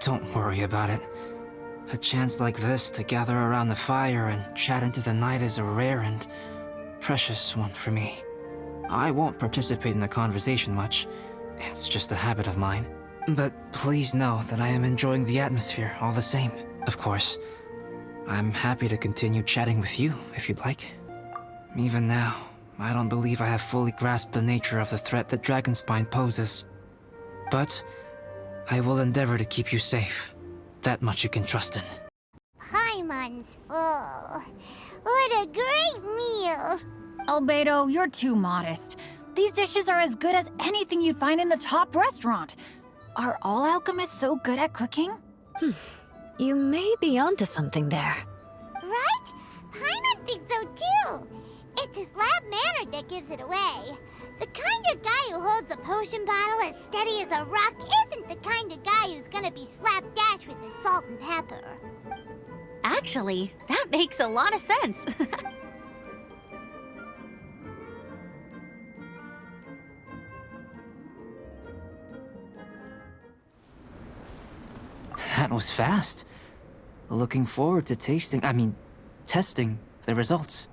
Don't worry about it. A chance like this to gather around the fire and chat into the night is a rare and precious one for me. I won't participate in the conversation much. It's just a habit of mine. But please know that I am enjoying the atmosphere all the same. Of course, I'm happy to continue chatting with you if you'd like. Even now, I don't believe I have fully grasped the nature of the threat that Dragonspine poses. But I will endeavor to keep you safe. That much you can trust in. Paimon's full. What a great meal! Albedo, you're too modest. These dishes are as good as anything you'd find in a top restaurant. Are all alchemists so good at cooking? You may be onto something there. Right? Paimon thinks so too. It's his lab manner that gives it away. The kind of guy who holds a potion bottle as steady as a rock isn't the kind of guy who's gonna be slapdash with his salt and pepper. Actually, that makes a lot of sense. That was fast. Looking forward to testing the results.